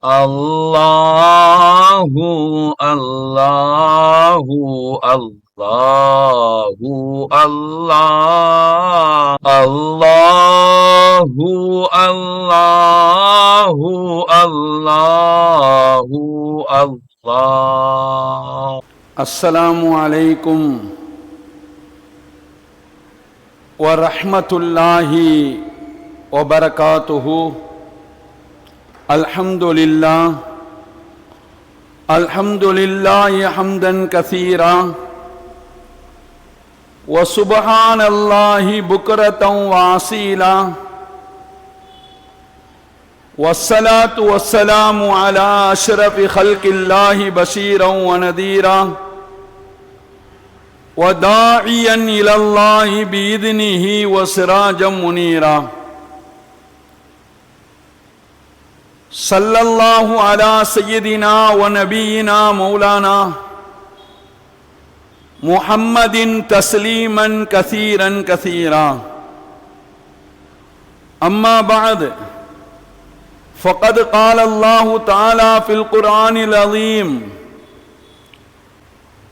Allahu Allahu Allahu Allah Allahu Allahu Allahu Allah. Assalamu alaikum wa rahmatullahi wa barakatuhu. Alhamdulillah hamdan kathira wa subhanallahi bukratan wa asila. Wassalatu wassalamu ala ashrafi khalqillahi bashiran wa nadira wa da'iyan ilallahi biidnihi wa sirajan munira. Sallallahu ala sayyidina wa nabiyyina maulana Muhammadin tasliman kathiran kathira. Amma ba'd, faqad qala Allahu ta'ala fil Qur'anil azim.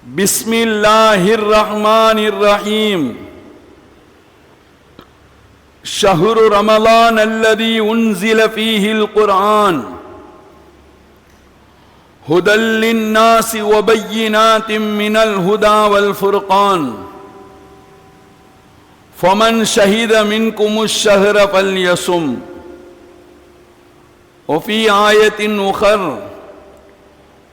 Bismillahir rahmanir rahim. شهر رمضان الذي أنزل فيه القرآن هدى للناس وبينات من الهدى والفرقان فمن شهد منكم الشهر فليصم. وفي آية أخرى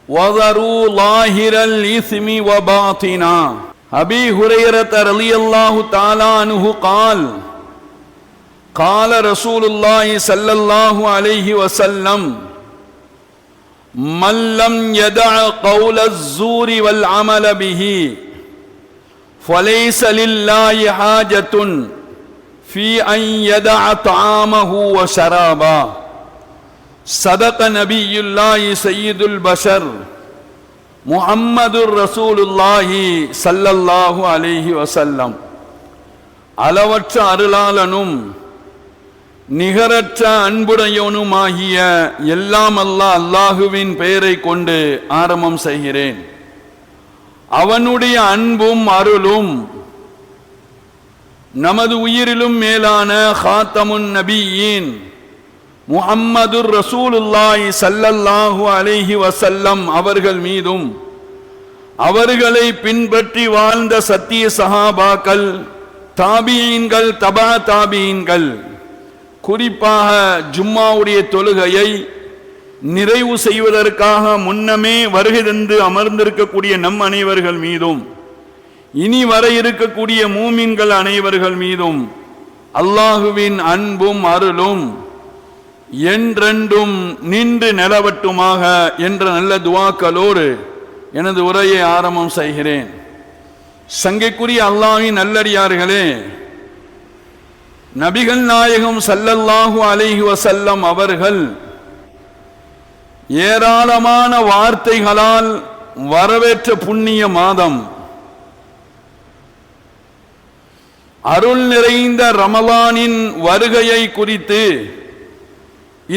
وذروا ظاهر الإثم وباطنا. أبي هريرة رضي الله تعالى عنه قال قال رسول الله صلى الله عليه وسلم من لم يدع قول الزور والعمل به فليس لله حاجة في أن يدع طعامه وشرابه. صدق نبي الله سيد البشر محمد رسول الله صلى الله عليه وسلم. அளவற்ற அருளாளனும் நிகரற்ற அன்புடையவனுமாகிய எல்லாம் அல்லாஹுவின் பெயரை கொண்டு ஆரம்பம் செய்கிறேன். அவனுடைய அன்பும் அருளும் நமது உயிரிலும் மேலான ஹாத்தமுன் நபியின் முஹம்மதுர் ரசூலுல்லாஹி ஸல்லல்லாஹு அலைஹி வஸல்லம் அவர்கள் மீதும் அவர்களை பின்பற்றி வாழ்ந்த சத்திய சஹாபாக்கள், தாபியீன்கள், தபா தாபியீன்கள், குறிப்பாக ஜும்மாவுடைய தொழுகையை நிறைவு செய்வதற்காக முன்னமே வருகை தந்து அமர்ந்திருக்கக்கூடிய நம் அனைவர்கள் மீதும் இனி வர இருக்கக்கூடிய மூமின்கள் அனைவர்கள் மீதும் அல்லாஹுவின் அன்பும் அருளும் என்றென்றும் நின்று நிலவட்டுமாக என்ற நல்ல துஆக்களோடு எனது உரையை ஆரம்பம் செய்கிறேன். சங்கைக்குரிய அல்லாஹ்வின் நல்லடியார்களே, நபிகள் நாயகம் ஸல்லல்லாஹு அலைஹி வஸல்லம் அவர்கள் ஏராளமான வார்த்தைகளால் வரவேற்ற புண்ணிய மாதம், அருள் நிறைந்த ரமலானின் வருகையை குறித்து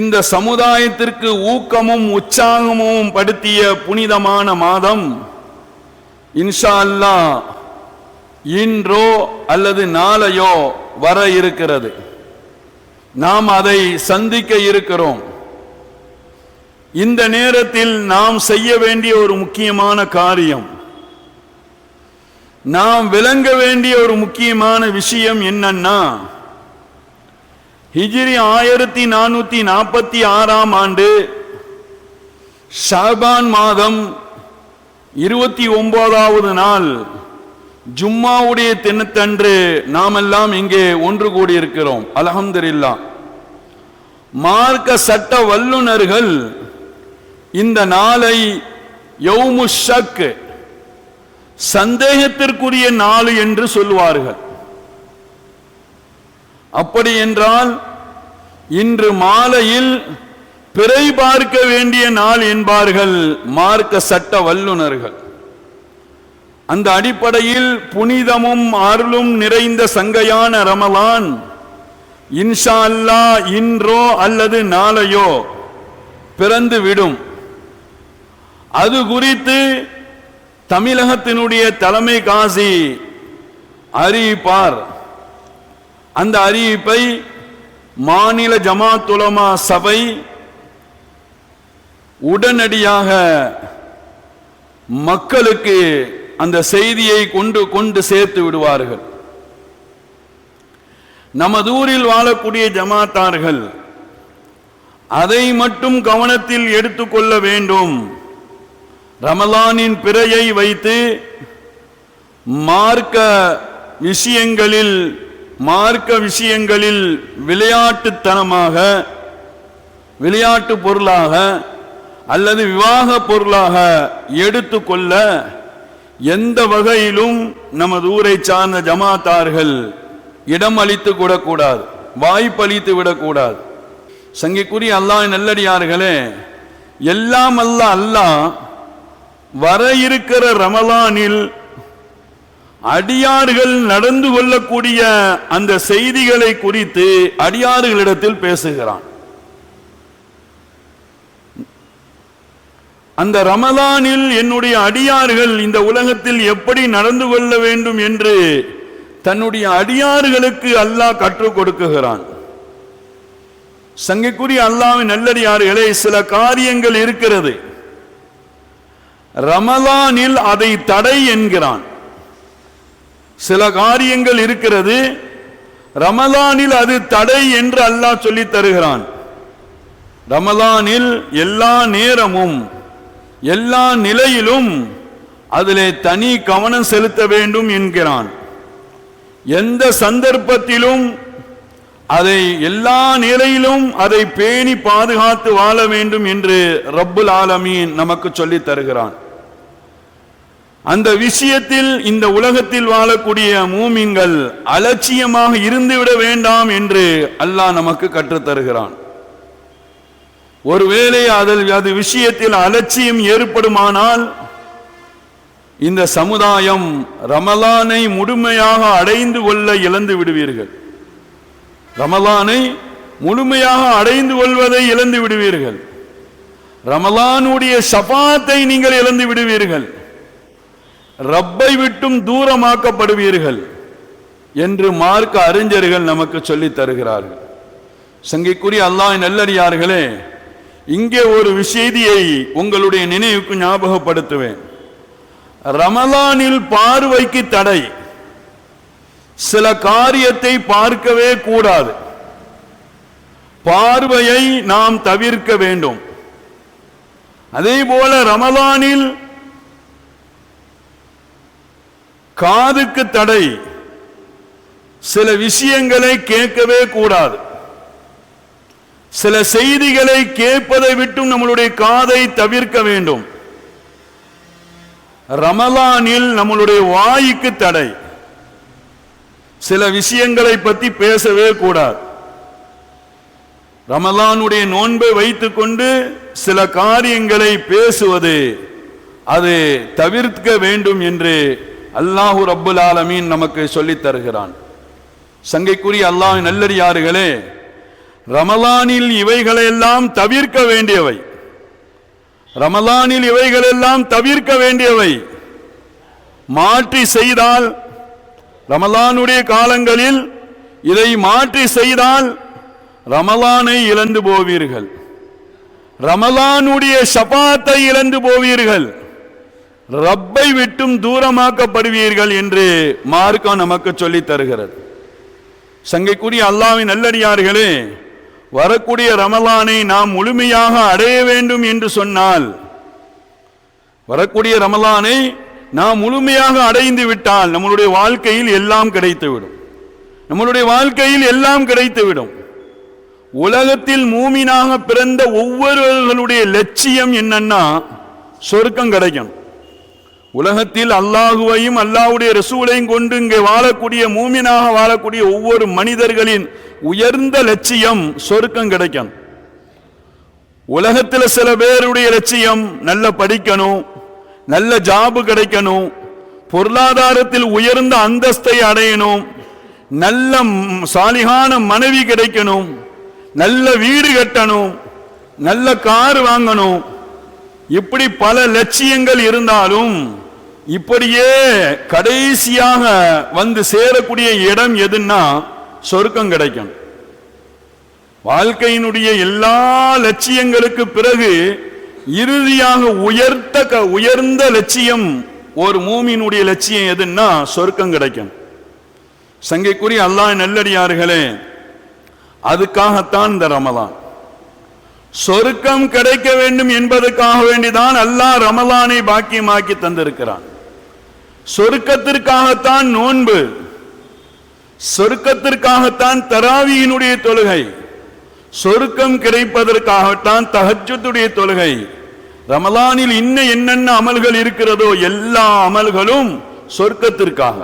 இந்த சமுதாயத்திற்கு ஊக்கமும் உற்சாகமும் படுத்திய புனிதமான மாதம் இன்ஷா அல்லாஹ் இன்றோ அல்லது நாளையோ வர இருக்கிறது. நாம் அதை சந்திக்க இருக்கிறோம். இந்த நேரத்தில் நாம் செய்ய வேண்டிய ஒரு முக்கியமான காரியம், நாம் விளங்க வேண்டிய ஒரு முக்கியமான விஷயம் என்னன்னா, ஹிஜ்ரி 1446 ஆண்டு ஷாபான் மாதம் 29வது நாள் ஜும்மாவுடைய தினத்தன்று நாமெல்லாம் இங்கே ஒன்று கூடியிருக்கிறோம். அல்ஹம்துலில்லாஹ். மார்க்க சட்ட வல்லுநர்கள் இந்த நாளை யௌமு ஷக், சந்தேகத்திற்குரிய நாள் என்று சொல்வார்கள். அப்படி என்றால் இன்று மாலையில் பிறை பார்க்க வேண்டிய நாள் என்பார்கள் மார்க்க சட்ட வல்லுநர்கள். அந்த அடிப்படையில் புனிதமும் அருளும் நிறைந்த சங்கையான ரமலான் இன்ஷா அல்லாஹ் இன்றோ அல்லது நாளையோ பிறந்து விடும். அது குறித்து தமிழகத்தினுடைய தலைமை காசி அறிவிப்பார். அந்த அறிவிப்பை மாநில ஜமாத் உலமா சபை உடனடியாக மக்களுக்கு அந்த செய்தியை கொண்டு சேர்த்து விடுவார்கள். நமது ஊரில் வாழக்கூடிய ஜமாத்தார்கள் அதை மட்டும் கவனத்தில் எடுத்துக்கொள்ள வேண்டும். ரமலானின் பிறையை வைத்து மார்க்க விஷயங்களில் விளையாட்டுத்தனமாக, விளையாட்டு பொருளாக அல்லது விவாக பொருளாக எடுத்துக்கொள்ள எந்த வகையிலும் நமது ஊரை சார்ந்த ஜமாத்தார்கள் இடம் அளித்து விடக்கூடாது, வாய்ப்பளித்து விடக்கூடாது. சங்கைக்குரிய அல்லாஹ்வின் நல்லடியார்களே, எல்லாம் அல்லாஹ் வர இருக்கிற ரமலானில் அடியார்கள் நடந்து கொள்ளக்கூடிய அந்த செய்திகளை குறித்து அடியார்களிடத்தில் பேசுகிறான். அந்த ரமலானில் என்னுடைய அடியார்கள் இந்த உலகத்தில் எப்படி நடந்து கொள்ள வேண்டும் என்று தன்னுடைய அடியார்களுக்கு அல்லாஹ் கற்றுக் கொடுக்குகிறான். சங்கைக்குரிய அல்லாஹ்வின் நல்லடியார்களே, சில காரியங்கள் இருக்கிறது, ரமலானில் அதை தடை என்கிறான். சில காரியங்கள் இருக்கிறது, ரமலானில் அது தடை என்று அல்லாஹ் சொல்லித் தருகிறான். ரமலானில் எல்லா நேரமும் எல்லா நிலையிலும் அதிலே தனி கவனம் செலுத்த வேண்டும் என்கிறான். எந்த சந்தர்ப்பத்திலும் அதை எல்லா நிலையிலும் அதை பேணி பாதுகாத்து வாழ வேண்டும் என்று ரப்புல் ஆலமீன் நமக்கு சொல்லித் தருகிறான். அந்த விஷயத்தில் இந்த உலகத்தில் வாழக்கூடிய மூமின்கள் அலட்சியமாக இருந்துவிட வேண்டாம் என்று அல்லாஹ் நமக்கு கற்றுத் தருகிறான். ஒருவேளை அது விஷயத்தில் அலட்சியம் ஏற்படுமானால் இந்த சமுதாயம் ரமலானை முழுமையாக அடைந்து கொள்ள இழந்து விடுவீர்கள். ரமலானை முழுமையாக அடைந்து கொள்வதை இழந்து விடுவீர்கள். ரமலானுடைய ஷஃபாத்தை நீங்கள் இழந்து விடுவீர்கள். ரப்பை விட்டும் தூரமாக்கப்படுவீர்கள் என்று மார்க்க அறிஞர்கள் நமக்கு சொல்லித் தருகிறார்கள். சங்கைக்குரிய அல்லாஹ்வின் நல்லடியார்களே, இங்கே ஒரு செய்தியை உங்களுடைய நினைவுக்கு ஞாபகப்படுத்துவேன். ரமலானில் பார்வைக்கு தடை. சில காரியத்தை பார்க்கவே கூடாது. பார்வையை நாம் தவிர்க்க வேண்டும். அதே போல ரமலானில் காதுக்கு தடை. சில விஷயங்களை கேட்கவே கூடாது. சில செய்திகளை கேட்பதை விட்டும் நம்மளுடைய காதை தவிர்க்க வேண்டும். ரமலானில் நம்மளுடைய வாய்க்கு தடை. சில விஷயங்களை பற்றி பேசவே கூடாது. ரமலானுடைய நோன்பை வைத்துக் கொண்டு சில காரியங்களை பேசுவது அது தவிர்க்க வேண்டும் என்று அல்லாஹு ரப்புல் ஆலமீன் நமக்கு சொல்லித் தருகிறான். சங்கைக்குரிய அல்லாஹ்வின் நல்லடியார்களே, ரமலானில் இவைகளெல்லாம் தவிர்க்க வேண்டியவை. ரமலானில் இவைகளெல்லாம் தவிர்க்க வேண்டியவை. மாற்றி செய்தால், ரமலானுடைய காலங்களில் இதை மாற்றி செய்தால் ரமலானை இழந்து போவீர்கள். ரமலானுடைய ஷஃபாத்தை இழந்து போவீர்கள். ரப்பை விட்டும் தூரமாக்கப்படுவீர்கள் என்று மார்க்கம் நமக்கு சொல்லித் தருகிறது. சங்கைக்குரிய அல்லாஹ்வின் நல்லடியார்களே, வரக்கூடிய ரமலானை நாம் முழுமையாக அடைய வேண்டும் என்று சொன்னால், வரக்கூடிய ரமலானை நாம் முழுமையாக அடைந்து விட்டால் நம்மளுடைய வாழ்க்கையில் எல்லாம் கிடைத்துவிடும். நம்மளுடைய வாழ்க்கையில் எல்லாம் கிடைத்துவிடும். உலகத்தில் மூமினாக பிறந்த ஒவ்வொருவர்களுடைய லட்சியம் என்னன்னா சொர்க்கம் கிடைக்கும். உலகத்தில் அல்லாஹுவையும் அல்லாஹ்வுடைய ரசூலையும் கொண்டு இங்கே வாழக்கூடிய மூமினாக வாழக்கூடிய ஒவ்வொரு மனிதர்களின் உயர்ந்த லட்சியம் சொர்க்கம் கிடைக்கும். உலகத்தில் சில பேருடைய லட்சியம் நல்ல படிக்கணும், நல்ல ஜாபு கிடைக்கணும், பொருளாதாரத்தில் உயர்ந்த அந்தஸ்தை அடையணும், நல்ல சாலிகான மனைவி கிடைக்கணும், நல்ல வீடு கட்டணும், நல்ல கார் வாங்கணும், இப்படி பல லட்சியங்கள் இருந்தாலும் இப்படியே கடைசியாக வந்து சேரக்கூடிய இடம் எதுன்னா சொர்க்கம் கிடைக்கும். வாழ்க்கையினுடைய எல்லா லட்சியங்களுக்கு பிறகு இறுதியாக உயர்ந்த லட்சியம் ஒரு மூமினுடைய லட்சியம் எதுன்னா சொர்க்கம் கிடைக்கும். சங்கைக்குரிய அல்லாஹ் நல்லடியார்களே, அதுக்காகத்தான் இந்த ரமலான். சொர்க்கம் கிடைக்க வேண்டும் என்பதற்காக வேண்டிதான் அல்லாஹ் ரமலானை பாக்கியமாக்கி தந்திருக்கிறான். சொர்க்கத்திற்காகத்தான் நோன்பு, சொர்க்கத்திற்காகத்தான் தராவியினுடைய தொழுகை, சொர்க்கம் கிடைப்பதற்காகத்தான் தஹஜ்ஜுடைய தொழுகை. ரமலானில் என்னென்ன அமல்கள் இருக்கிறதோ எல்லா அமல்களும் சொர்க்கத்திற்காக.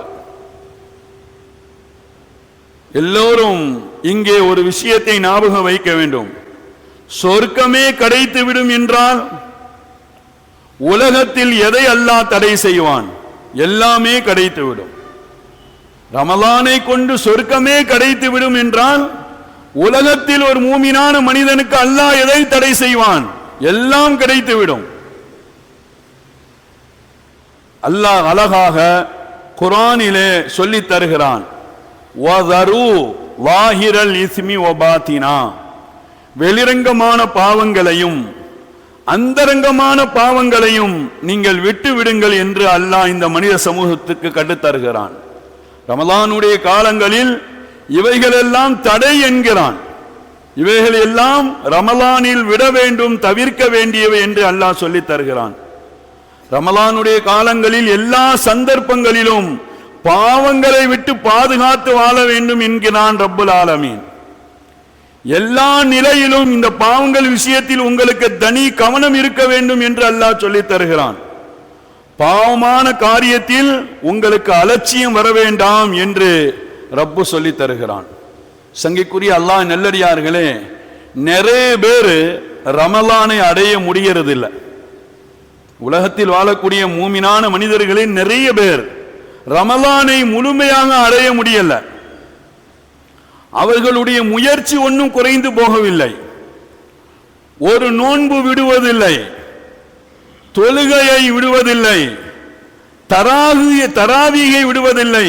எல்லோரும் இங்கே ஒரு விஷயத்தை ஞாபகம் வைக்க வேண்டும். சொர்க்கமே கிடைத்து விடும் என்றால் உலகத்தில் எதை அல்லாஹ் தடை செய்வான்? எல்லாமே கிடைத்துவிடும். ரமலானை கொண்டு சொர்க்கமே கிடைத்து விடும் என்றால் உலகத்தில் ஒரு மூமினான மனிதனுக்கு அல்லாஹ் எதை தடை செய்வான்? எல்லாம் கிடைத்துவிடும். அல்லாஹ் அழகாக குர்ஆனிலே சொல்லி தருகிறான், வதரு வாஹிரல் இஸ்மி வபாத்தினா, வெளிரங்கமான பாவங்களையும் அந்தரங்கமான பாவங்களையும் நீங்கள் விட்டு விடுங்கள் என்று அல்லாஹ் இந்த மனித சமூகத்துக்கு கற்றுத்தருகிறான். ரமலானுடைய காலங்களில் இவைகளெல்லாம் தடை என்கிறான். இவைகள் எல்லாம் ரமலானில் விட வேண்டும், தவிர்க்க வேண்டியவை என்று அல்லாஹ் சொல்லி தருகிறான். ரமலானுடைய காலங்களில் எல்லா சந்தர்ப்பங்களிலும் பாவங்களை விட்டு பாதுகாத்து வாழ வேண்டும் என்கிறான் ரப்புல் ஆலமீன். எல்லா நிலையிலும் இந்த பாவங்கள் விஷயத்தில் உங்களுக்கு தனி கவனம் இருக்க வேண்டும் என்று அல்லாஹ் சொல்லி தருகிறான். பாவமான காரியத்தில் உங்களுக்கு அலட்சியம் வர வேண்டாம் என்று ரப்பு சொல்லி தருகிறான். சங்கைக்குரிய அல்லாஹ் நல்லடியார்களே, நிறைய பேர் ரமலானை அடைய முடியறதில்லை. உலகத்தில் வாழக்கூடிய மூமினான மனிதர்களில் நிறைய பேர் ரமலானை முழுமையாக அடைய முடியல. அவர்களுடைய முயற்சி ஒன்றும் குறைந்து போகவில்லை. ஒரு நோன்பு விடுவதில்லை, தொழுகையை விடுவதில்லை, தராவீகை விடுவதில்லை,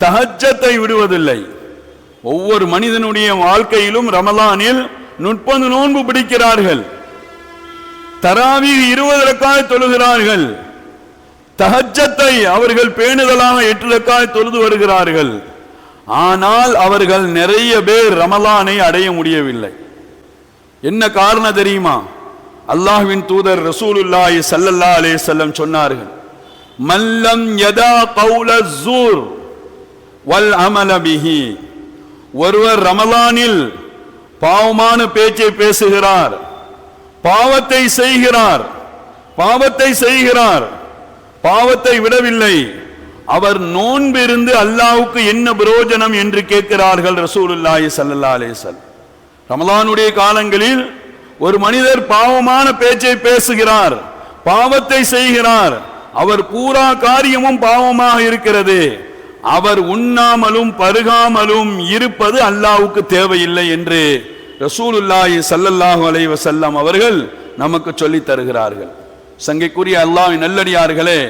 தஹஜ்ஜத்தை விடுவதில்லை. ஒவ்வொரு மனிதனுடைய வாழ்க்கையிலும் ரமலானில் 30 நோன்பு பிடிக்கிறார்கள், தராவீஹ் 20 ரக்காத் தொழுகிறார்கள், தஹஜ்ஜத்தை அவர்கள் பேணுதலாக 8 ரக்காத் தொழுது வருகிறார்கள். ஆனால் அவர்கள் நிறைய பேர் ரமலானை அடைய முடியவில்லை. என்ன காரணம் தெரியுமா? அல்லாஹ்வின் தூதர் ரசூலுல்லாஹி ஸல்லல்லாஹு அலைஹி வஸல்லம் சொன்னார்கள், மல்லம் யதா கௌல ஸூர் வல் அமல பிஹி, ஒருவர் ரமலானில் பாவமான பேச்சை பேசுகிறார், பாவத்தை செய்கிறார், பாவத்தை விடவில்லை, அவர் நோன்பு இருந்து அல்லாஹ்வுக்கு என்ன பிரயோஜனம் என்று கேட்கிறார்கள் ரசூலுல்லாஹி ஸல்லல்லாஹு அலைஹி வஸல்லம். ரமலானுடைய காலங்களில் ஒரு மனிதர் பாவமான பேச்சை பேசுகிறார், பாவத்தை செய்கிறார், அவர் பூரா காரியமும் பாவமாக இருக்கிறது, அவர் உண்ணாமலும் பருகாமலும் இருப்பது அல்லாஹ்வுக்கு தேவையில்லை என்று ரசூலுல்லாஹி ஸல்லல்லாஹு அலைஹி வஸல்லம் அவர்கள் நமக்கு சொல்லி தருகிறார்கள். சங்கைக்குரிய அல்லாஹ்வின் நல்லடியார்களே,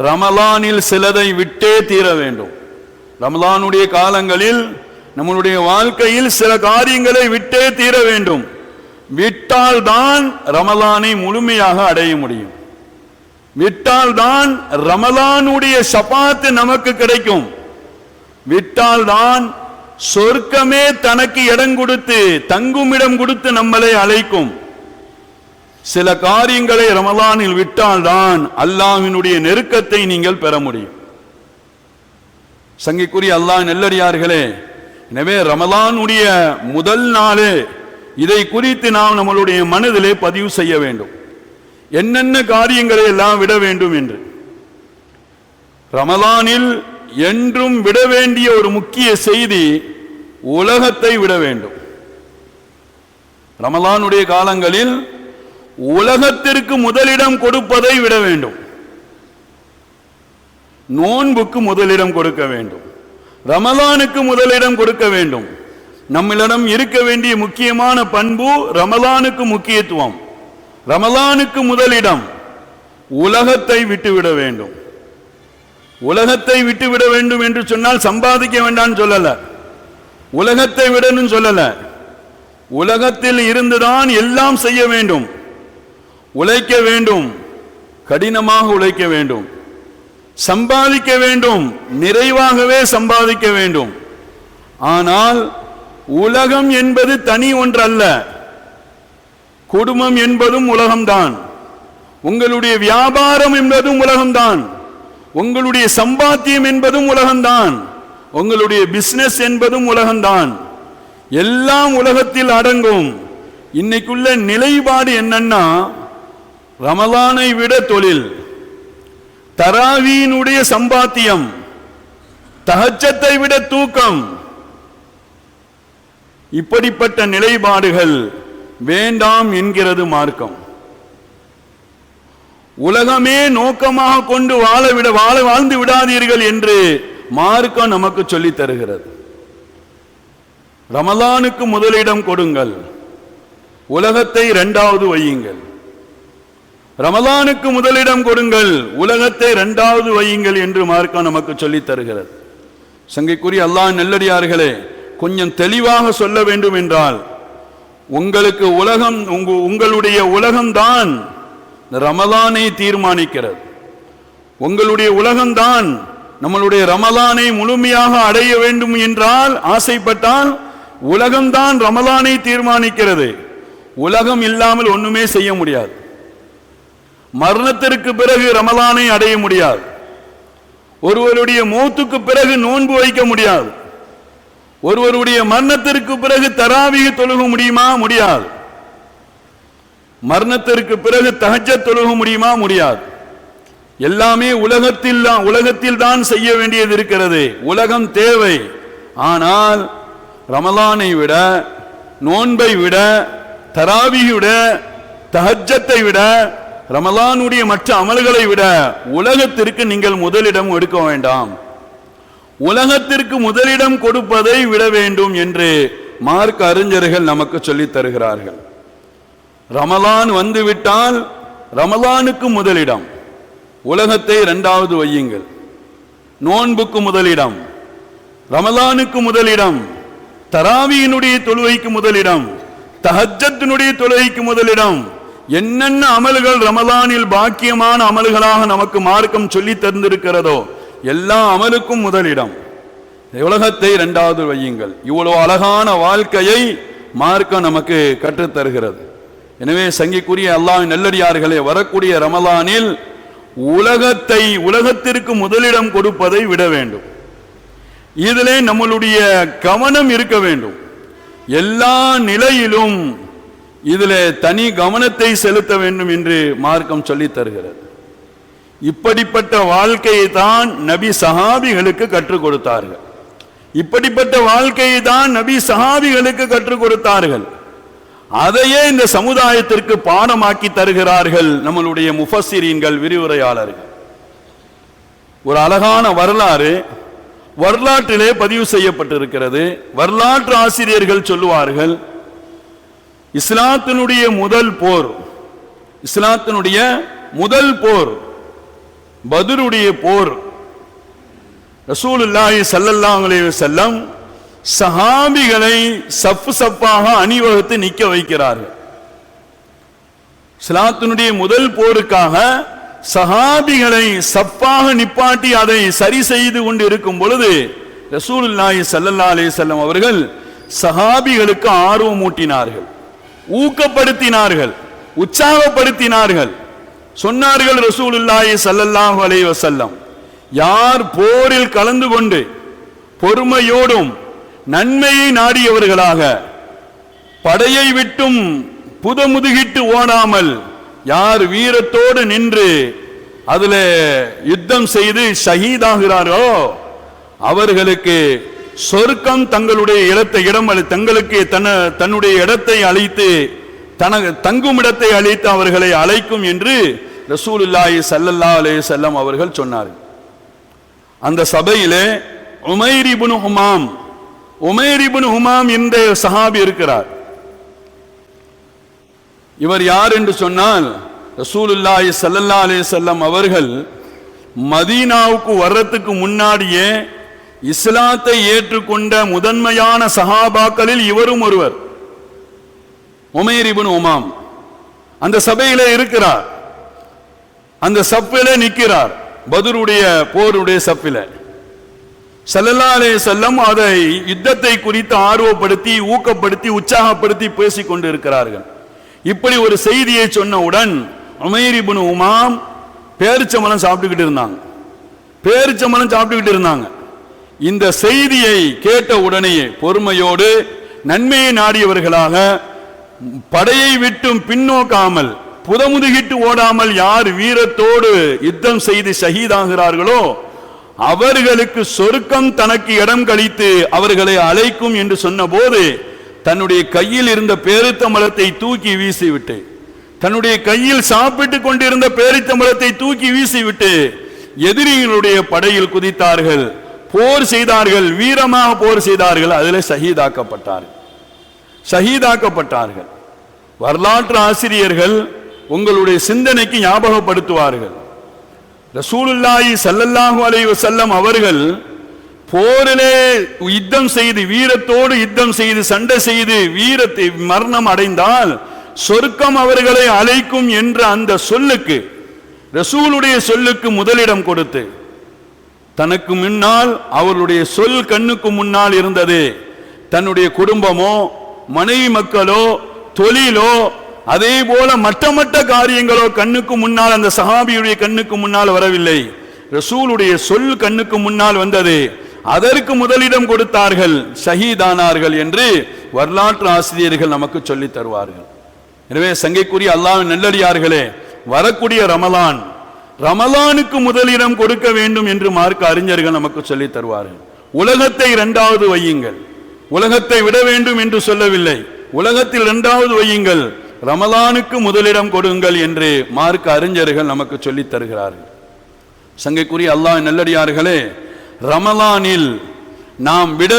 ரமலானில் சிலதை விட்டே தீர வேண்டும். ரமலானுடைய காலங்களில் நம்முடைய வாழ்க்கையில் சில காரியங்களை விட்டே தீர வேண்டும். விட்டால் தான் ரமலானை முழுமையாக அடைய முடியும். விட்டால் தான் ரமலானுடைய ஷஃபாத் நமக்கு கிடைக்கும். விட்டால் தான் சொர்க்கமே தனக்கு இடம் கொடுத்து, தங்குமிடம் கொடுத்து நம்மளை அழைக்கும். சில காரியங்களை ரமலானில் விட்டால் தான் அல்லாஹ்வினுடைய நெருக்கத்தை நீங்கள் பெற முடியும். சங்கைக்குரிய அல்லாஹ் நல்லடியார்களே, எனவே ரமலானுடைய முதல் நாளே இதை குறித்து நாம் நம்மளுடைய மனதிலே பதிவு செய்ய வேண்டும். என்னென்ன காரியங்களை எல்லாம் விட வேண்டும் என்று. ரமலானில் என்றும் விட வேண்டிய ஒரு முக்கிய செய்தி, உலகத்தை விட வேண்டும். ரமலானுடைய காலங்களில் உலகத்திற்கு முதலிடம் கொடுப்பதை விட வேண்டும். நோன்புக்கு முதலிடம் கொடுக்க வேண்டும், ரமலானுக்கு முதலிடம் கொடுக்க வேண்டும், நம்மளிடம் இருக்க வேண்டிய முக்கியமான பண்பு ரமலானுக்கு முக்கியத்துவம், ரமலானுக்கு முதலிடம். உலகத்தை விட்டுவிட வேண்டும். உலகத்தை விட்டுவிட வேண்டும் என்று சொன்னால் சம்பாதிக்க வேண்டாம் சொல்லல, உலகத்தை விடணும் சொல்லல. உலகத்தில் இருந்துதான் எல்லாம் செய்ய வேண்டும். உழைக்க வேண்டும், கடினமாக உழைக்க வேண்டும், சம்பாதிக்க வேண்டும், நிறைவாகவே சம்பாதிக்க வேண்டும். ஆனால் உலகம் என்பது தனி ஒன்றல்ல. குடும்பம் என்பதும் உலகம்தான், உங்களுடைய வியாபாரம் என்பதும் உலகம்தான், உங்களுடைய சம்பாத்தியம் என்பதும் உலகம்தான், உங்களுடைய பிசினஸ் என்பதும் உலகம்தான். எல்லாம் உலகத்தில் அடங்கும். இன்னைக்குள்ள நிலைப்பாடு என்னன்னா, ரமலானை விட தொழில், தராவீனுடைய சம்பாத்தியம், தஹஜ்ஜத்தை விட தூக்கம். இப்படிப்பட்ட நிலைப்பாடுகள் வேண்டாம் என்கிறது மார்க்கம். உலகமே நோக்கமாக கொண்டு வாழ்ந்து விடாதீர்கள் என்று மார்க்கம் நமக்கு சொல்லித் தருகிறது. ரமலானுக்கு முதலிடம் கொடுங்கள், உலகத்தை இரண்டாவது வையுங்கள். ரமலானுக்கு முதலிடம் கொடுங்கள், உலகத்தை இரண்டாவது வையுங்கள் என்று மார்க்கம் நமக்கு சொல்லித் தருகிறது. சங்கைக்குரிய அல்லாஹ் நல்லடியார்களே, கொஞ்சம் தெளிவாக சொல்ல வேண்டும் என்றால், உங்களுக்கு உலகம், உங்களுடைய உலகம்தான் ரமலானை தீர்மானிக்கிறது. உங்களுடைய உலகம்தான் நம்மளுடைய ரமலானை முழுமையாக அடைய வேண்டும் என்றால் ஆசைப்பட்டால் உலகம்தான் ரமலானை தீர்மானிக்கிறது. உலகம் இல்லாமல் ஒண்ணுமே செய்ய முடியாது. மரணத்திற்கு பிறகு ரமலானை அடைய முடியாது. ஒருவருடைய மௌத்துக்கு பிறகு நோன்பு வைக்க முடியாது. ஒருவருடைய மரணத்திற்கு பிறகு தராவீஹ் தொழுக முடியுமா? முடியாது. மரணத்திற்கு பிறகு தஹஜ்ஜத் தொழுக முடியுமா? முடியாது. எல்லாமே உலகத்தில் தான் செய்ய வேண்டியது இருக்கிறது. உலகம் தேவை. ஆனால் ரமலானை விட, நோன்பை விட, தராவீஹை விட, தஹஜ்ஜத்தை விட, ரமலானுடைய மற்ற அமல்களை விட உலகத்திற்கு நீங்கள் முதலிடம் எடுக்க வேண்டாம். உலகத்திற்கு முதலிடம் கொடுப்பதை விட வேண்டும் என்று மார்க்க அறிஞர்கள் நமக்கு சொல்லித் தருகிறார்கள். ரமலான் வந்துவிட்டால் ரமலானுக்கு முதலிடம், உலகத்தை இரண்டாவது வையுங்கள். நோன்புக்கு முதலிடம், ரமலானுக்கு முதலிடம், தராவீனுடைய தொழுகைக்கு முதலிடம், தஹஜ்ஜத்தினுடைய தொழுகைக்கு முதலிடம். என்னென்ன அமல்கள் ரமலானில் பாக்கியமான அமல்களாக நமக்கு மார்க்கம் சொல்லி தந்திருக்கிறதோ எல்லா அமலுக்கும் முதலிடம், உலகத்தை இரண்டாவது வையுங்கள். இவ்வளவு அழகான வாழ்க்கையை மார்க்கம் நமக்கு கற்றுத் தருகிறது. எனவே சங்கிக்குரிய அல்லாஹ்வின் நல்லடியார்களே, வரக்கூடிய ரமலானில் உலகத்திற்கு முதலிடம் கொடுப்பதை விட வேண்டும். இதிலே நம்மளுடைய கவனம் இருக்க வேண்டும். எல்லா நிலையிலும் இதிலே தனி கவனத்தை செலுத்த வேண்டும் என்று மார்க்கம் சொல்லித் தருகிறது. இப்படிப்பட்ட வாழ்க்கையை தான் நபி சஹாபிகளுக்கு கற்றுக் கொடுத்தார்கள். இப்படிப்பட்ட வாழ்க்கையை தான் நபி சஹாபிகளுக்கு கற்றுக் கொடுத்தார்கள். அதையே இந்த சமுதாயத்திற்கு பாடமாக்கி தருகிறார்கள் நம்மளுடைய முஃபஸ்ஸிரீன்கள், விரிவுரையாளர்கள். ஒரு அழகான வரலாற்றிலே பதிவு செய்யப்பட்டிருக்கிறது. வரலாற்று ஆசிரியர்கள் சொல்லுவார்கள், இஸ்லாத்தினுடைய முதல் போர் பத்ருடைய போர். ரசூலுல்லாஹி ஸல்லல்லாஹு அலைஹி வஸல்லம் சஹாபிகளை சஃப்பாக அணிவகுத்து நிற்க வைக்கிறார்கள். இஸ்லாத்தினுடைய முதல் போருக்காக சஹாபிகளை சஃப்பாக நிப்பாட்டி அதை சரி செய்து கொண்டு இருக்கும் பொழுது ரசூலுல்லாஹி ஸல்லல்லாஹு அலைஹி வஸல்லம் அவர்கள் சஹாபிகளுக்கு ஆர்வம் ஊட்டினார்கள், ஊக்கப்படுத்தினார்கள், உற்சாகப்படுத்தினார்கள். சொன்னார்கள் ரசூலுல்லாஹி ஸல்லல்லாஹு அலைஹி வஸல்லம், யார் போரில் கலந்து கொண்டு பொறுமையோடும் நன்மையை நாடியவர்களாக படையை விட்டும் புதமுதுகிட்டு ஓடாமல் யார் வீரத்தோடு நின்று அதில் யுத்தம் செய்து ஷஹீதாகிறாரோ அவர்களுக்கு சொர்க்கம் தங்களுடைய தங்களுக்கு தன்னுடைய இடத்தை அளித்து தங்கும் இடத்தை அளித்து அவர்களை அழைக்கும் என்று ரசூலுல்லாஹி ஸல்லல்லாஹு அலைஹி வஸல்லம் அவர்கள் சொன்னார்கள். அந்த சபையிலே உமைர் இப்னு ஹுமாம் உமைர் இப்னு உமாம் என்ற சஹாபி இருக்கிறார். இவர் யார் என்று சொன்னால், ரசூலுல்லாஹி ஸல்லல்லாஹு அலைஹி வஸல்லம் அவர்கள் மதீனாவுக்கு வர்றதுக்கு முன்னாடியே இஸ்லாத்தை ஏற்றுக்கொண்ட முதன்மையான சஹாபாக்களில் இவரும் ஒருவர். உமைர் இப்னு உமாம் அந்த சபையிலே இருக்கிறார், அந்த சப்பிலே நிற்கிறார், பத்ருடைய போருடைய சப்பிலே. ஸல்லல்லாஹு அலைஹி வஸல்லம் அதை யுத்தத்தை குறித்து ஆர்வப்படுத்தி ஊக்கப்படுத்தி உற்சாகப்படுத்தி பேசிக் கொண்டு இருக்கிறார்கள். இப்படி ஒரு செய்தியை சொன்னவுடன் உமைர் இப்னு உமாம் பேரிச்சம்பழம் சாப்பிட்டுக்கிட்டு இருந்தாங்க. இந்த செய்தியை கேட்ட உடனேயே பொறுமையோடு நன்மையை நாடியவர்களாக படையை விட்டும் பின்னோக்காமல் புதமுதுகிட்டு ஓடாமல் யார் வீரத்தோடு யுத்தம் செய்து ஷஹீதாகிறார்களோ அவர்களுக்கு சொர்க்கம் தனக்கு இடம் கழித்து அவர்களை அழைக்கும் என்று சொன்ன போது தன்னுடைய கையில் இருந்த பேரித்தம்பழத்தை தூக்கி வீசிவிட்டு, தன்னுடைய கையில் சாப்பிட்டு கொண்டிருந்த பேரித்தம்பழத்தை தூக்கி வீசிவிட்டு எதிரிகளுடைய படையில் குதித்தார்கள், போர் செய்தார்கள், வீரமாக போர் செய்தார்கள். அதில் ஷஹீதாக்கப்பட்டார்கள். வரலாற்று ஆசிரியர்கள் உங்களுடைய சிந்தனைக்கு ஞாபகப்படுத்துவார்கள், ரசூலுல்லாஹி ஸல்லல்லாஹு அலைஹி வஸல்லம் அவர்கள் போரிலே யுத்தம் செய்து வீரத்தோடு யுத்தம் செய்து சண்டை செய்து வீரத்தை மரணம் அடைந்தால் சொர்க்கம் அவர்களை அழைக்கும் என்ற அந்த சொல்லுக்கு, ரசூலுடைய சொல்லுக்கு முதலிடம் கொடுத்து, தனக்கு முன்னால் அவருடைய சொல் கண்ணுக்கு முன்னால் இருந்தது. தன்னுடைய குடும்பமோ மனைவி மக்களோ தொழிலோ அதே போல மற்ற காரியங்களோ கண்ணுக்கு முன்னால் அந்த சஹாபியுடைய கண்ணுக்கு முன்னால் வரவில்லை, ரசூலுடைய சொல் கண்ணுக்கு முன்னால் வந்தது. அதற்கு முதலிடம் கொடுத்தார்கள், ஷஹீதானார்கள் என்று வரலாற்று ஆசிரியர்கள் நமக்கு சொல்லி தருவார்கள். எனவே சங்கைக்குரிய அல்லாஹ்வின் நல்லடியார்களே, வரக்கூடிய ரமலானுக்கு முதலிடம் கொடுக்க வேண்டும் என்று மார்க்க அறிஞர்கள் நமக்கு சொல்லி தருவார்கள். உலகத்தை இரண்டாவது வையுங்கள், உலகத்தை விட வேண்டும் என்று சொல்லவில்லை, உலகத்தில் இரண்டாவது வையுங்கள், ரமலானுக்கு முதலிடம் கொடுங்கள் என்று மார்க்க அறிஞர்கள் நமக்கு சொல்லி தருகிறார்கள். சங்கைக்குரிய அல்லாஹ்வின் நல்லடியார்களே, ரமலானில் நாம் விட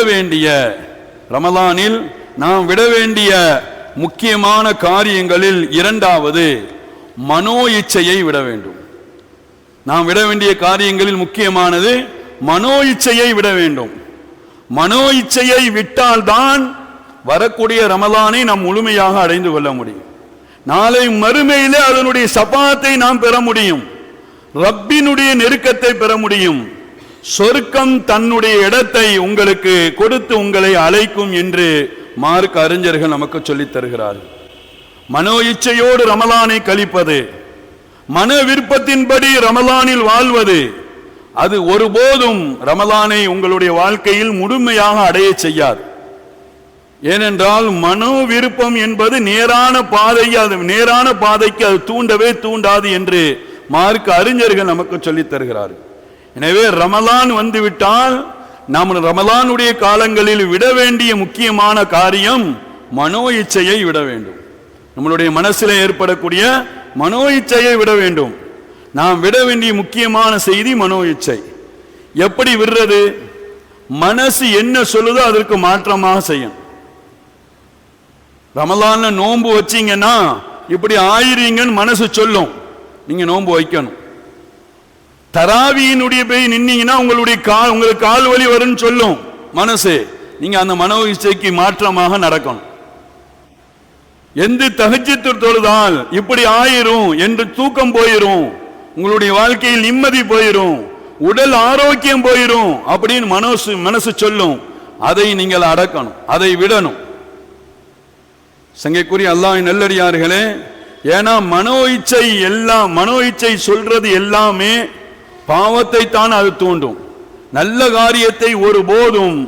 வேண்டிய முக்கியமான காரியங்களில் இரண்டாவது மனோ இச்சையை விட வேண்டும். நாம் விட வேண்டிய காரியங்களில் முக்கியமானது மனோ இச்சையை விட வேண்டும். மனோ இச்சையை விட்டால்தான் வரக்கூடிய ரமலானை நாம் முழுமையாக அடைந்து கொள்ள முடியும். நாளை மறுமையிலே அதனுடைய சபாத்தை நாம் பெற முடியும், ரப்பினுடைய நெருக்கத்தை பெற முடியும், சொர்க்கம் தன்னுடைய இடத்தை உங்களுக்கு கொடுத்து உங்களை அழைக்கும் என்று மார்க்க அறிஞர்கள் நமக்கு சொல்லித் தருகிறார்கள். மனோ இச்சையோடு ரமலானை கழிப்பது, மன விருப்பத்தின்படி ரமலானில் வாழ்வது, அது ஒருபோதும் ரமலானை உங்களுடைய வாழ்க்கையில் முழுமையாக அடைய செய்யாது. ஏனென்றால் மனோ விருப்பம் என்பது நேரான பாதைக்கு அது தூண்டவே தூண்டாது என்று மார்க்க அறிஞர்கள் நமக்கு சொல்லித் தருகிறார்கள். எனவே ரமலான் வந்துவிட்டால் நாம் ரமலானுடைய காலங்களில் விட வேண்டிய முக்கியமான காரியம் மனோ இச்சையை விட வேண்டும். நம்மளுடைய மனசில் ஏற்படக்கூடிய மனோ இச்சையை விட வேண்டும். நாம் விட வேண்டிய முக்கியமான செய்தி மனோ இச்சை. எப்படி விடுறது? மனசு என்ன சொல்லுதோ அதற்கு மாற்றமாக செய்யும். ரமலான்ல நோன்பு வச்சீங்கன்னா இப்படி ஆயிரீங்கன்னு மனசு சொல்லும், நீங்க நோன்பு வைக்கணும். தராவியினுடைய போய் நின்னீங்கன்னா உங்களுக்கு கால் வலி வரும்னு சொல்லும் மனசு, நீங்க அந்த மனோ இச்சைக்கு மாற்றமாக நடக்கணும். எந்த தஹஜ்ஜுத் தொழுதால் இப்படி ஆயிரும் என்று தூக்கம் போயிரும், உங்களுடைய வாழ்க்கையில் நிம்மதி போயிரும், உடல் ஆரோக்கியம் போயிரும் அப்படின்னு மனசு சொல்லும். அதை நீங்கள் அடக்கணும், அதை விடணும். சங்கைக்குரிய அல்லாஹ்வின் நல்லடியார்களே, ஏன்னா மனோ இச்சை சொல்றது எல்லாமே பாவத்தை தான் அது தூண்டும். நல்ல காரியத்தை ஒருபோதும்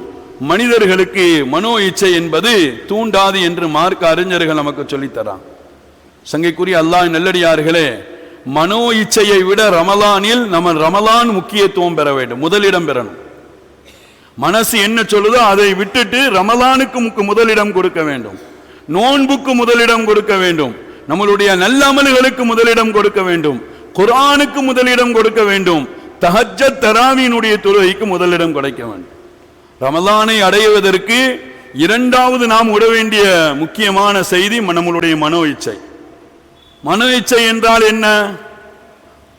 மனிதர்களுக்கு மனோ இச்சை என்பது தூண்டாது என்று மார்க்க அறிஞர்கள் நமக்கு சொல்லித்தரான். சங்கைக்குரிய அல்லாஹ்வின் நல்லடியார்களே, மனோ இச்சையை விட ரமலானில் நம்ம ரமலான் முக்கியத்துவம் பெற வேண்டும், முதலிடம் பெறணும். மனசு என்ன சொல்லுதோ அதை விட்டுட்டு ரமலானுக்கு முதலிடம் கொடுக்க வேண்டும், நோன்புக்கு முதலிடம் கொடுக்க வேண்டும், நம்மளுடைய நல்ல அமல்களுக்கு முதலிடம் கொடுக்க வேண்டும், குர்ஆனுக்கு முதலிடம் கொடுக்க வேண்டும், தஹஜ்ஜத் தராவியினுடைய தொழுகைக்கு முதலிடம் கொடுக்க வேண்டும். ரமலானை அடைவதற்கு இரண்டாவது நாம் விட வேண்டிய முக்கியமான செய்தி நம்மளுடைய மனோ இச்சை. மனோ இச்சை என்றால் என்ன?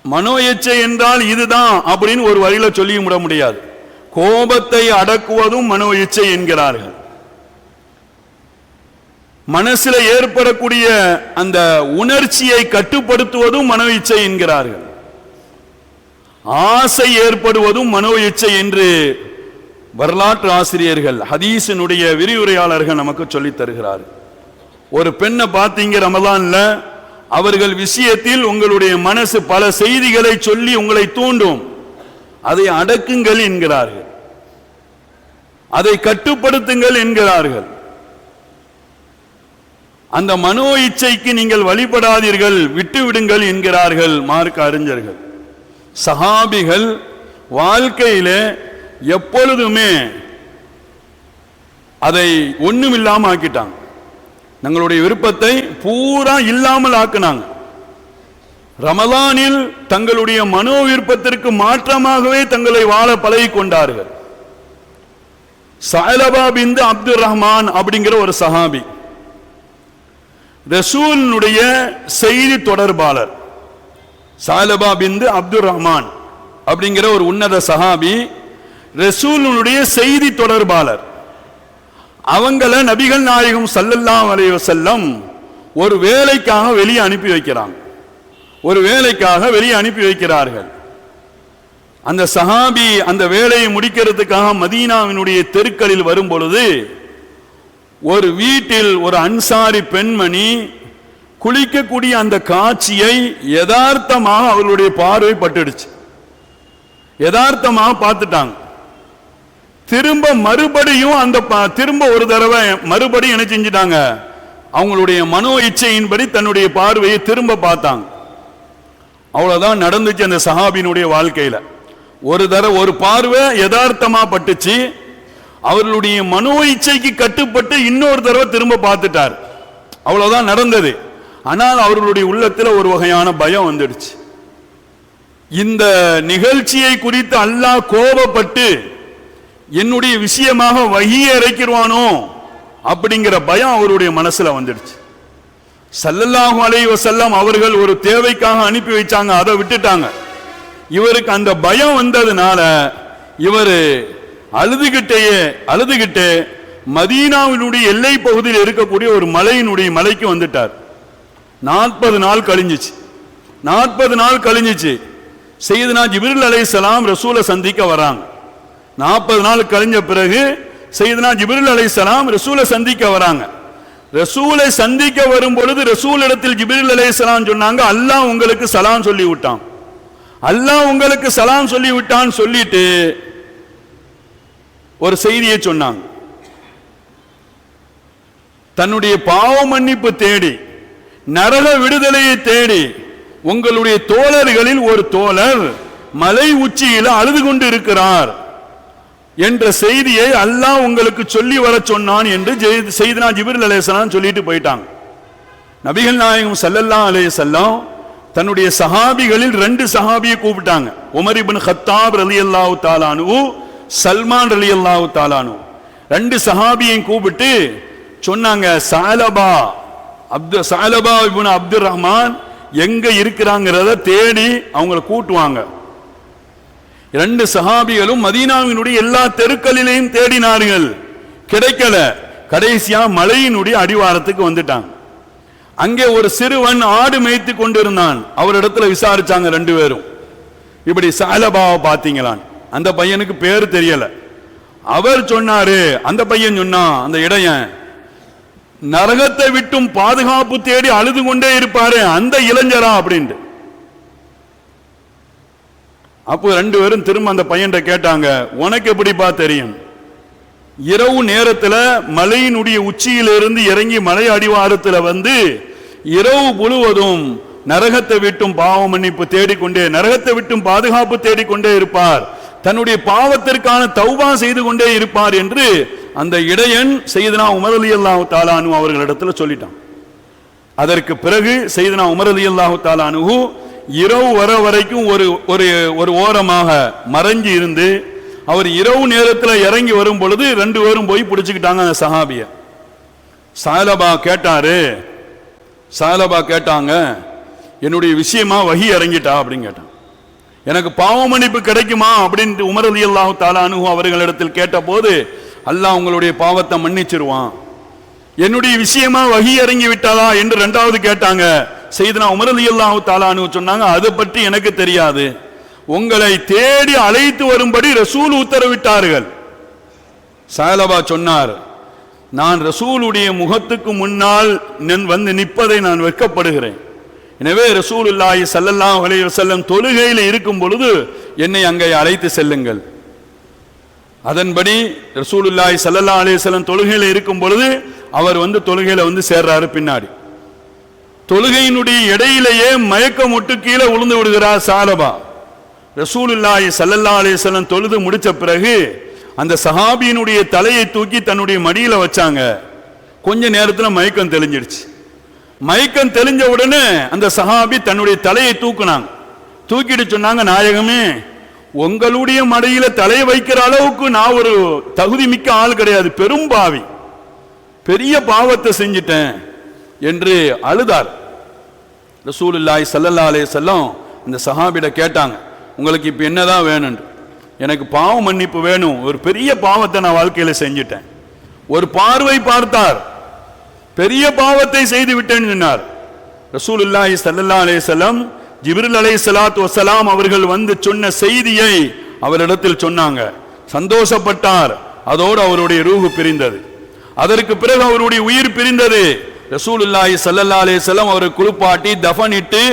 மனோ இச்சை என்றால் இதுதான் அப்படின்னு ஒரு வரியில சொல்லி விட முடியாது. கோபத்தை அடக்குவதும் மனோ இச்சை என்கிறார்கள். மனசில் ஏற்படக்கூடிய அந்த உணர்ச்சியை கட்டுப்படுத்துவதும் மனோ இச்சை என்கிறார்கள். ஆசை ஏற்படுவதும் மனோ இச்சை என்று வரலாற்று ஆசிரியர்கள், ஹதீஸினுடைய விரிவுரையாளர்கள் நமக்கு சொல்லித் தருகிறார்கள். ஒரு பெண்ணை பார்த்தீங்க ரமலான்ல, அவர்கள் விஷயத்தில் உங்களுடைய மனசு பல செய்திகளை சொல்லி உங்களை தூண்டும், அதை அடக்குங்கள் என்கிறார்கள், அதை கட்டுப்படுத்துங்கள் என்கிறார்கள். அந்த மனோ இச்சைக்கு நீங்கள் வழிபடாதீர்கள், விட்டுவிடுங்கள் என்கிறார்கள் மார்க்க அறிஞர்கள். சஹாபிகள் வாழ்க்கையில எப்பொழுதுமே அதை ஒண்ணுமில்லாம ஆக்கிட்டாங்க. தங்களுடைய விருப்பத்தை பூரா இல்லாமல் ஆக்கினாங்க. ரமலானில் தங்களுடைய மனோ விருப்பத்திற்கு மாற்றமாகவே தங்களை வாழ பழகி கொண்டார்கள். சஅலபா பின்த் அப்துர் ரஹ்மான் அப்படிங்கிற ஒரு சஹாபி, ரசூலுடைய செய்தி தொடர்பாளர். சஅலபா பின்த் அப்துர் ரஹ்மான் அப்படிங்கிற ஒரு உன்னத சஹாபி, ரசூலுடைய செய்தி தொடர்பாளர். அவங்கள நபிகள் நாயகம் ஸல்லல்லாஹு அலைஹி வஸல்லம் ஒரு வேலைக்காக வெளியே அனுப்பி வைக்கிறாங்க. ஒரு வேலைக்காக வெளியே அனுப்பி வைக்கிறார்கள். அந்த சஹாபி அந்த வேலையை முடிக்கிறதுக்காக மதீனாவினுடைய தெருக்களில் வரும் பொழுது, ஒரு வீட்டில் ஒரு அன்சாரி பெண்மணி குளிக்கக்கூடிய அந்த காட்சியை யதார்த்தமாக அவர்களுடைய பார்வை பட்டுடுச்சு. யதார்த்தமாக பார்த்துட்டாங்க. திரும்ப மறுபடியும் அந்த திரும்ப ஒரு தடவை மறுபடியும் என்ன செஞ்சிட்டாங்க, அவங்களுடைய மனோ இச்சையின்படி தன்னுடைய பார்வையை திரும்ப பார்த்தாங்க. அவ்வளவுதான் நடந்துச்சு அந்த சஹாபியினுடைய வாழ்க்கையில. ஒரு தடவை ஒரு பார்வை யதார்த்தமா பட்டுச்சு, அவர்களுடைய மனோ இச்சைக்கு கட்டுப்பட்டு இன்னொரு தடவை திரும்ப பார்த்துட்டார். அவ்வளவுதான் நடந்தது. ஆனால் அவர்களுடைய உள்ளத்தில் ஒரு வகையான பயம் வந்துடுச்சு. இந்த நிகழ்ச்சியை குறித்து அல்லாஹ் கோபப்பட்டு என்னுடைய விஷயமாக வஹீயை இறக்கிடுவானோ அப்படிங்கிற பயம் அவருடைய மனசுல வந்துடுச்சு. ஸல்லல்லாஹு அலைஹி வஸல்லம் அவர்கள் ஒரு தேவைக்காக அனுப்பி வச்சாங்க, அதை விட்டுட்டாங்க. இவருக்கு அந்த பயம் வந்ததுனால இவர் அழுதுகிட்டே மதீனாவினுடைய எல்லை பகுதியில் இருக்கக்கூடிய ஒரு மலைக்கு வந்துட்டார். 40 நாள் கழிஞ்சிச்சு. 40 நாள் கழிஞ்சிச்சு. சையதுனா ஜிப்ரீல் அலைஹிஸ்ஸலாம் ரசூலை சந்திக்க வராங்க. 40 நாள் கழிஞ்ச பிறகு சையதுனா ஜிப்ரீல் அலைஹிஸ்ஸலாம் ரசூலை சந்திக்க வராங்க. ரசூலை சந்திக்க வரும் பொழுது ரசூலிடத்தில் ஜிப்ரீல் அலைஹிஸ்ஸலாம் சொன்னாங்க, அல்லாஹ் உங்களுக்கு சலாம் சொல்லி விட்டான், அல்லாஹ் உங்களுக்கு சலாம் சொல்லி விட்டான் சொல்லிட்டு ஒரு செய்தியை சொன்னாங்க. தன்னுடைய பாவ மன்னிப்பு தேடி, நரக விடுதலையை தேடி, உங்களுடைய தோழர்களில் ஒரு தோழர் மலை உச்சியில அழுது கொண்டு இருக்கிறார் என்ற செய்தியை அல்லாஹ் உங்களுக்கு சொல்லி வர சொன்னான் என்று சையதுனா ஜிப்ரீல் அலைஹிஸ்ஸலாம் சொல்லிட்டு போயிட்டாங்க. நபிகள் நாயகம் ஸல்லல்லாஹு அலைஹி வஸல்லம் தன்னுடைய சஹாபிகளில் 2 சஹாபியை கூப்பிட்டாங்க. உமர் இப்னு கத்தாப் ரலியல்லாஹு தஆலா அன்ஹு, சல்மான் ரலியல்லாஹு தஆலா அன்ஹு, 2 சஹாபியை கூப்பிட்டு சொன்னாங்க, சஅலபா இப்னு அப்துர் ரஹ்மான் எங்க இருக்கிறாங்கிறத தேடி அவங்களை கூட்டுவாங்க. 2 சஹாபிகளும் மதீனாவினுடைய எல்லா தெருக்களிலேயும் தேடினார்கள், கிடைக்கல. கடைசியா மலையினுடைய அடிவாரத்துக்கு வந்துட்டாங்க. அங்கே ஒரு சிறுவன் ஆடு மேய்த்து கொண்டிருந்தான். அவரிடத்துல விசாரிச்சாங்க 2 பேரும், இப்படி சஅலபாவை பார்த்தீங்களான். அந்த பையனுக்கு பேரு தெரியல. அவர் சொன்னாரு, அந்த பையன் சொன்னான், அந்த இடையன் நரகத்தை விட்டும் பாதுகாப்பு தேடி அழுது கொண்டே இருப்பாரு அந்த இளைஞரா அப்படின்ட்டு. அப்போ 2 பேரும் திரும்ப அந்த பையன் கேட்டாங்க, உனக்கு எப்படிப்பா தெரியும்? இரவு நேரத்தில் மலையினுடைய உச்சியிலிருந்து இறங்கி மலை அடிவாரத்தில் வந்து இரவு முழுவதும் நரகத்தை விட்டும் பாவ மன்னிப்பு தேடிக்கொண்டே, நரகத்தை விட்டும் பாதுகாப்பு தேடிக்கொண்டே இருப்பார், தன்னுடைய பாவத்திற்கான தௌபா செய்து கொண்டே இருப்பார் என்று அந்த இடையன் சையதுனா உமர் ரலியல்லாஹு தஆலா அன்ஹு அவர்களிடத்தில் சொல்லிட்டான். அதற்கு பிறகு சையதுனா உமர் ரலியல்லாஹு தஆலா அன்ஹு இரவு வர வரைக்கும் ஒரு ஓரமாக மறைஞ்சு இருந்து அவர் இரவு நேரத்தில் இறங்கி வரும் பொழுது 2 பேரும் போய் பிடிச்சுக்கிட்டாங்க அந்த சஹாபிய. சாலபா கேட்டாங்க, என்னுடைய விஷயமா வஹி இறங்கிட்டா அப்படின்னு கேட்டான். எனக்கு பாவ மன்னிப்பு கிடைக்குமா அப்படின்னு உமர் ரலியல்லாஹு தஆலா அன்ஹு அவர்களிடத்தில் கேட்ட போது, அல்லாஹ் உங்களுடைய பாவத்தை மன்னிச்சிருவான். என்னுடைய விஷயமா வஹி இறங்கி விட்டாளா என்று 2வது கேட்டாங்க. சையதுனா உமர் ரலியல்லாஹு தஆலா அன்ஹு சொன்னாங்க, அது பற்றி எனக்கு தெரியாது, உங்களை தேடி அழைத்து வரும்படி ரசூல் உத்தரவிட்டார்கள். சாலபா சொன்னார், நான் ரசூலுடைய முகத்துக்கு முன்னால் வந்து நிற்பதை நான் வெட்கப்படுகிறேன். எனவே ரசூலுல்லாஹி ஸல்லல்லாஹு அலைஹி வஸல்லம் தொழுகையில் இருக்கும் பொழுது என்னை அங்கே அழைத்து செல்லுங்கள். அதன்படி ரசூலுல்லாஹி ஸல்லல்லாஹு அலைஹி வஸல்லம் தொழுகையில் இருக்கும் பொழுது அவர் வந்து தொழுகையில வந்து சேர்றாரு. பின்னாடி தொழுகையினுடைய இடையிலேயே மயக்கமுட்டு கீழே விழுந்து விடுகிறார் சாலபா. ரசூலுல்லாஹி ஸல்லல்லாஹு அலைஹி வஸல்லம் தொழுது முடிச்ச பிறகு அந்த சஹாபியினுடைய தலையை தூக்கி தன்னுடைய மடியில வச்சாங்க. கொஞ்ச நேரத்தில் மயக்கம் தெளிஞ்சிடுச்சு. மயக்கம் தெளிஞ்ச உடனே அந்த சஹாபி தன்னுடைய தலையை தூக்குனாங்க. தூக்கிட்டு சொன்னாங்க, நாயகமே, உங்களுடைய மடியில தலையை வைக்கிற அளவுக்கு நான் ஒரு தகுதி மிக்க ஆள் கிடையாது, பெரும்பாவி, பெரிய பாவத்தை செஞ்சிட்டேன் என்று அழுதார். ரசூலுல்லாஹி ஸல்லல்லாஹு அலைஹி வஸல்லம் அந்த சஹாபியிட கேட்டாங்க, உங்களுக்கு இப்ப என்னதான் வேணும்? எனக்கு பாவ மன்னிப்பு வேணும், ஒரு பெரிய பாவத்தை நான் வாழ்க்கையில செஞ்சிட்டேன். ஒரு பார்வை பார்த்தார், பெரிய பாவத்தை செய்து விட்டேன்னு சொன்னார். ரசூலுல்லாஹி ஸல்லல்லாஹு அலைஹி வஸல்லம் ஜிப்ரீல் அலைஹிஸ்ஸலாத்து வஸ்ஸலாம் அவர்கள் வந்து சொன்ன செய்தியை அவரிடத்தில் சொன்னாங்க. சந்தோஷப்பட்டார். அதோடு அவருடைய ரூஹு பிரிந்தது. அதற்கு பிறகு அவருடைய உயிர் பிரிந்தது. ரசூலுல்லாஹி ஸல்லல்லாஹு அலைஹி வஸல்லம் அவரை குளிப்பாட்டி தஃபனிட்டு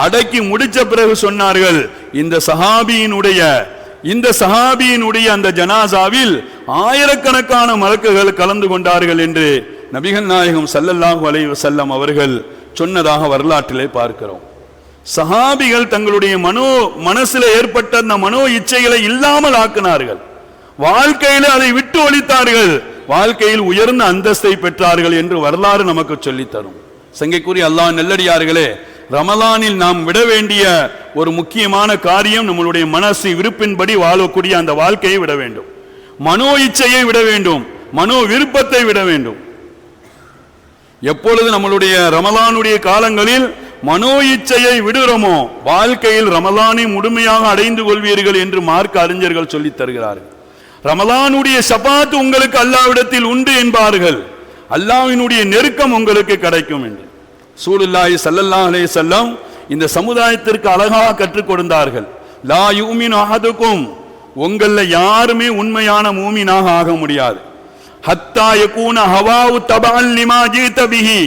அடக்கி முடிச்ச பிறகு சொன்னார்கள், இந்த சஹாபியினுடைய அந்த ஜனாசாவில் ஆயிரக்கணக்கான மலக்குகள் கலந்து கொண்டார்கள் என்று நபிகள் நாயகம் ஸல்லல்லாஹு அலைஹி வஸல்லம் அவர்கள் சொன்னதாக வரலாற்றிலே பார்க்கிறோம். சஹாபிகள் தங்களுடைய மனசில் ஏற்பட்ட அந்த மனோ இச்சைகளை இல்லாமல் ஆக்கினார்கள். வாழ்க்கையில அதை விட்டு ஒழித்தார்கள். வாழ்க்கையில் உயர்ந்த அந்தஸ்தை பெற்றார்கள் என்று வரலாறு நமக்கு சொல்லித்தரும். சங்கைக்குரிய அல்லாஹ் நல்லடியார்களே, ரமலானில் நாம் விட வேண்டிய ஒரு முக்கியமான காரியம் நம்மளுடைய மனசு விருப்பின்படி வாழக்கூடிய அந்த வாழ்க்கையை விட வேண்டும். மனோ இச்சையை விட வேண்டும். மனோ விருப்பத்தை விட வேண்டும். எப்பொழுது நம்மளுடைய ரமலானுடைய காலங்களில் மனோ இச்சையை விடுகிறோமோ, வாழ்க்கையில் ரமலானை முழுமையாக அடைந்து கொள்வீர்கள் என்று மார்க்க அறிஞர்கள் சொல்லித் தருகிறார்கள். ரமலானுடைய ஷபாத் உங்களுக்கு அல்லாஹ்விடத்தில் உண்டு என்பார்கள். அல்லாஹ்வினுடைய நெருக்கம் உங்களுக்கு கிடைக்கும் என்று ரசூலுல்லாஹி ஸல்லல்லாஹு அலைஹி வஸல்லம் இந்த சமுதாயத்திற்கு அழகாக கற்றுக் கொடுத்தார்கள். லா யுமினு அஹதுக்கும், உங்கள யாருமே உண்மையான மூமினாக ஆக முடியாது. ஹத்தா யகூன ஹவாவு தபஅன் லிமா ஜீத பிஹி,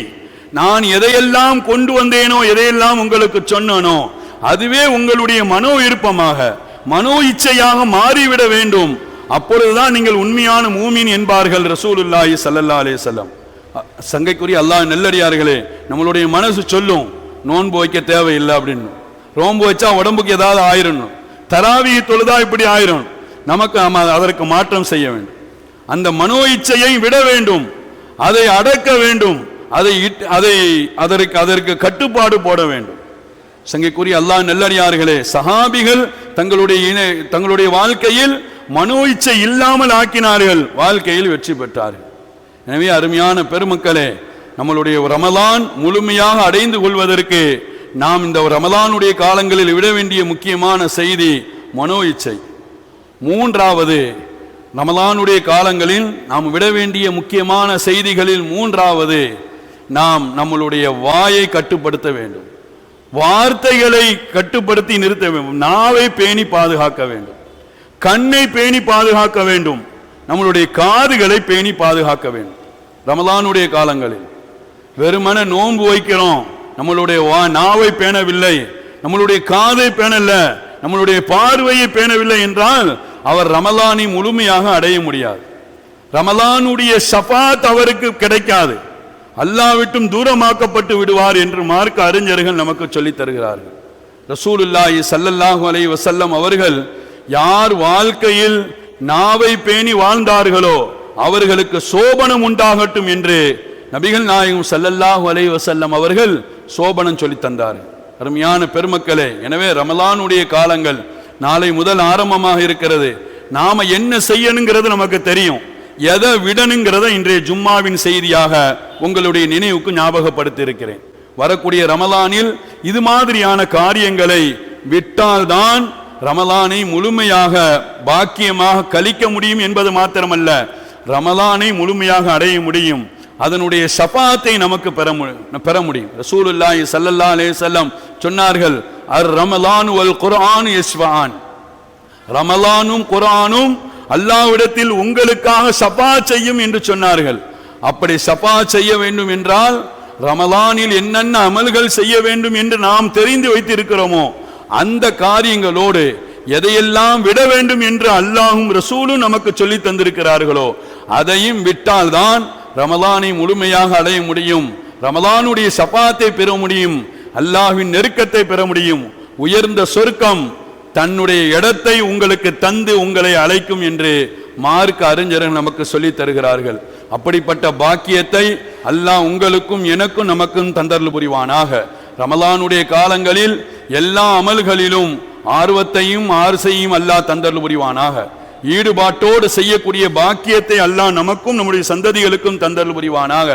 நான் எதையெல்லாம் கொண்டு வந்தேனோ, எதையெல்லாம் உங்களுக்கு சொன்னனோ, அதுவே உங்களுடைய மனோ விருப்பமாக மனோ இச்சையாக மாறிவிட வேண்டும். அப்பொழுதுதான் நீங்கள் உண்மையான மூமின் என்பார்கள் ரசூலுல்லாஹி ஸல்லல்லாஹு அலைஹி வஸல்லம். சங்கைக்குரிய அல்லாஹ் நல்லடியார்களே, நம்மளுடைய மனசு சொல்லும் நோன்பு வைக்க தேவையில்லை அப்படின்னு. நோன்பு வச்சா உடம்புக்கு ஏதாவது ஆயிரணும், தராவி தொழுதா இப்படி ஆயிரும், நமக்கு அதற்கு மாற்றம் செய்ய வேண்டும். அந்த மனோ இச்சையை விட வேண்டும், அதை அடக்க வேண்டும், அதற்கு கட்டுப்பாடு போட வேண்டும். சங்கைக்குரிய அல்லாஹ் நல்லடியார்களே, சஹாபிகள் தங்களுடைய வாழ்க்கையில் மனோ இச்சை இல்லாமல் ஆக்கினார்கள், வாழ்க்கையில் வெற்றி பெற்றார்கள். எனவே அருமையான பெருமக்களே, நம்மளுடைய ரமலான் முழுமையாக அடைந்து கொள்வதற்கு நாம் இந்த ரமலானுடைய காலங்களில் விட வேண்டிய முக்கியமான செய்தி மனோ இச்சை. 3வது, ரமலானுடைய காலங்களில் நாம் விட வேண்டிய முக்கியமான செய்திகளில் 3வது, நாம் நம்மளுடைய வாயை கட்டுப்படுத்த வேண்டும். வார்த்தைகளை கட்டுப்படுத்தி நிறுத்த வேண்டும். நாவை பேணி பாதுகாக்க வேண்டும். கண்ணை பேணி பாதுகாக்க வேண்டும். நம்மளுடைய காதுகளை பேணி பாதுகாக்க வேண்டும். ரமலானுடைய காலங்களில் வெறுமன நோன்பு வைக்கிறோம், நம்மளுடைய நாவை பேணவில்லை, நம்மளுடைய காதை பேணல, நம்மளுடைய பார்வையை பேணவில்லை என்றால் அவர் ரமலானை முழுமையாக அடைய முடியாது. ரமலானுடைய ஷஃபாத் அவருக்கு கிடைக்காது. அல்லாஹ் விட்டும் தூரமாக்கப்பட்டு விடுவார் என்று மார்க்க அறிஞர்கள் நமக்கு சொல்லித் தருகிறார்கள். ரசூலுல்லாஹி ஸல்லல்லாஹு அலைஹி வஸல்லம் அவர்கள் யார் வாழ்க்கையில் நாவை பேணி வாழ்ந்தார்களோ அவர்களுக்கு சோபனம் உண்டாகட்டும் என்று நபிகள் நாயகம் ஸல்லல்லாஹு அலைஹி வஸல்லம் அவர்கள் சோபனம் சொல்லி தந்தார்கள். அருமையான பெருமக்களே, எனவே ரமலானுடைய காலங்கள் நாளை முதல் ஆரம்பமாக இருக்கிறது. நாம என்ன செய்யணுங்கிறது நமக்கு தெரியும், எதை விடணுங்கிறத இன்றைய ஜும்மாவின் செய்தியாக உங்களுடைய நினைவுக்கு ஞாபகப்படுத்தி இருக்கிறேன். வரக்கூடிய ரமலானில் இது மாதிரியான காரியங்களை விட்டால்தான் ரமலானை முழுமையாக பாக்கியமாக கழிக்க முடியும் என்பது மாத்திரமல்ல, ரமலானை முழுமையாக அடைய முடியும், அதனுடைய ஷஃபாத்தை நமக்கு பெற முடியும். ரசூலுல்லாஹி ஸல்லல்லாஹு அலைஹி வஸல்லம் சொன்னார்கள், அர் ரமலான் வல் குர்ஆன் யஸ்ஃபான், ரமலானும் குர்ஆனும் அல்லாஹ்விடத்தில் உங்களுக்காக ஷஃபாத் செய்யும் என்று சொன்னார்கள். அப்படி ஷஃபாத் செய்ய வேண்டும் என்றால் ரமலானில் என்னென்ன அமல்கள் செய்ய வேண்டும் என்று நாம் தெரிந்து வைத்திருக்கிறோமோ அந்த காரியங்களோடு எதையெல்லாம் விட வேண்டும் என்று அல்லாஹும் ரசூலும் நமக்கு சொல்லி தந்திருக்கிறார்களோ அதையும் விட்டால்தான் ரமலானை முழுமையாக அடைய முடியும், ரமலானுடைய ஷஃபாத்தை பெற முடியும், அல்லாஹ்வின் நெருக்கத்தை பெற முடியும், உயர்ந்த சொர்க்கம் தன்னுடைய இடத்தை உங்களுக்கு தந்து உங்களை அழைக்கும் என்று மார்க்க அறிஞர்கள் நமக்கு சொல்லி தருகிறார்கள். அப்படிப்பட்ட பாக்கியத்தை அல்லாஹ் உங்களுக்கும் எனக்கும் நமக்கும் தந்தருள் புரிவானாக. ரமலானுடைய காலங்களில் எல்லா அமல்களிலும் ஆர்வத்தையும் ஆசையும் அல்லாஹ் தந்தருள் புரிவானாக. ஈடுபாட்டோடு செய்யக்கூடிய பாக்கியத்தை அல்லாஹ் நமக்கும் நம்முடைய சந்ததிகளுக்கும் தந்தருள் புரிவானாக.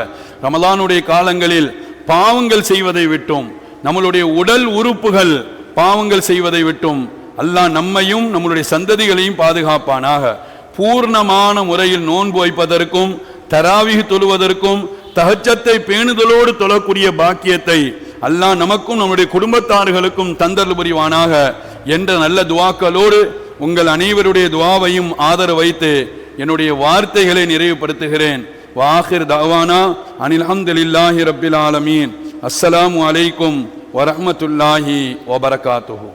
ரமலானுடைய காலங்களில் பாவங்கள் செய்வதை விட்டும், நம்மளுடைய உடல் உறுப்புகள் பாவங்கள் செய்வதை விட்டும் அல்லாஹ் நம்மையும் நம்முடைய சந்ததிகளையும் பாதுகாப்பானாக. பூர்ணமான முறையில் நோன்பு வைப்பதற்கும் தராவிஹ் தொழுவதற்கும் தஹஜ்ஜத்தை பேணுதலோடு தொழக்கூடிய பாக்கியத்தை அல்லாஹ் நமக்கும் நம்முடைய குடும்பத்தார்களுக்கும் தந்தருள் புரிவானாக என்ற நல்ல துவாக்களோடு உங்கள் அனைவருடைய துவாவையும் ஆதரவு வைத்து என்னுடைய வார்த்தைகளை நிறைவுபடுத்துகிறேன். வாஹிர் தஅவானா அனில் ஹம்துலில்லாஹி ரப்பில் ஆலமீன். அஸ்ஸலாமு அலைக்கும் வரஹ்மத்துல்லாஹி வபரகாத்துஹு.